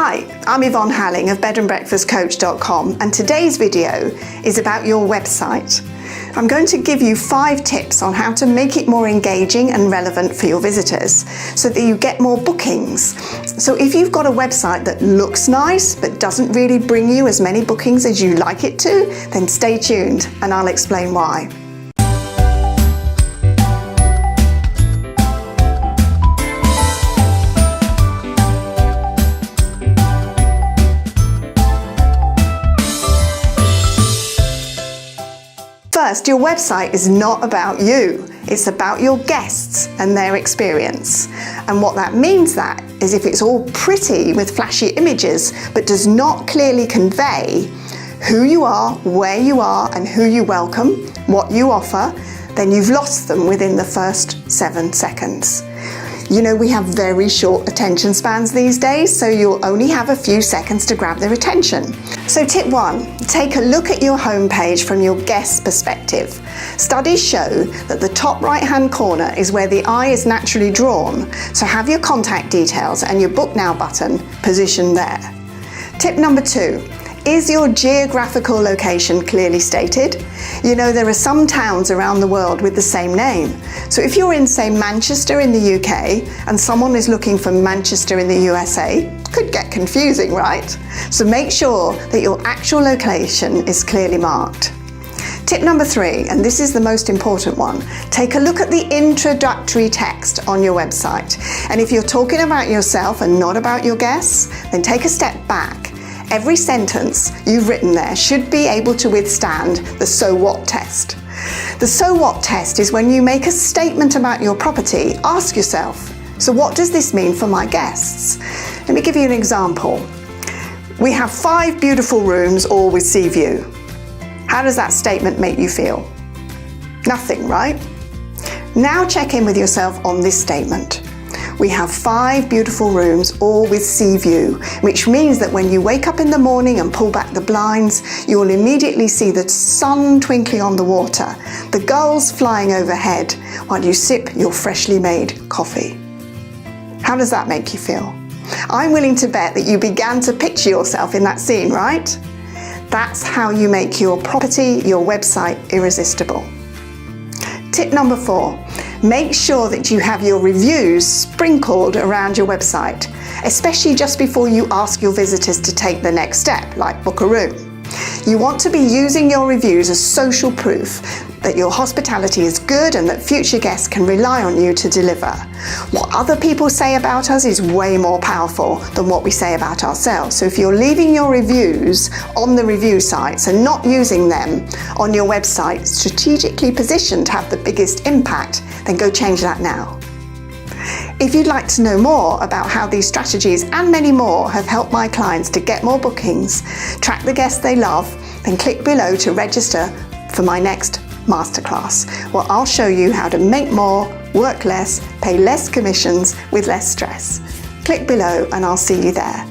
Hi, I'm Yvonne Halling of bedandbreakfastcoach.com, and today's video is about your website. I'm going to give you 5 tips on how to make it more engaging and relevant for your visitors so that you get more bookings. So if you've got a website that looks nice but doesn't really bring you as many bookings as you like it to, then stay tuned and I'll explain why. First, your website is not about you. It's about your guests and their experience. And what that means is if it's all pretty with flashy images but does not clearly convey who you are, where you are, and who you welcome, what you offer, then you've lost them within the first 7 seconds. You know, we have very short attention spans these days, so you'll only have a few seconds to grab their attention. So tip 1, take a look at your homepage from your guest's perspective. Studies show that the top right-hand corner is where the eye is naturally drawn, so have your contact details and your Book Now button positioned there. Tip number 2. Is your geographical location clearly stated? You know, there are some towns around the world with the same name. So if you're in, say, Manchester in the UK and someone is looking for Manchester in the USA, it could get confusing, right? So make sure that your actual location is clearly marked. Tip number 3, and this is the most important one, take a look at the introductory text on your website. And if you're talking about yourself and not about your guests, then take a step back. Every sentence you've written there should be able to withstand the so what test. The so what test is when you make a statement about your property, ask yourself, so what does this mean for my guests? Let me give you an example. We have 5 beautiful rooms, all with sea view. How does that statement make you feel? Nothing, right? Now check in with yourself on this statement. We have 5 beautiful rooms, all with sea view, which means that when you wake up in the morning and pull back the blinds, you will immediately see the sun twinkling on the water, the gulls flying overhead, while you sip your freshly made coffee. How does that make you feel? I'm willing to bet that you began to picture yourself in that scene, right? That's how you make your property, your website, irresistible. Tip number 4. Make sure that you have your reviews sprinkled around your website, especially just before you ask your visitors to take the next step, like book a room. You want to be using your reviews as social proof that your hospitality is good and that future guests can rely on you to deliver. What other people say about us is way more powerful than what we say about ourselves. So if you're leaving your reviews on the review sites and not using them on your website strategically positioned to have the biggest impact, then go change that now. If you'd like to know more about how these strategies and many more have helped my clients to get more bookings, track the guests they love, then click below to register for my next masterclass, where I'll show you how to make more, work less, pay less commissions with less stress. Click below and I'll see you there.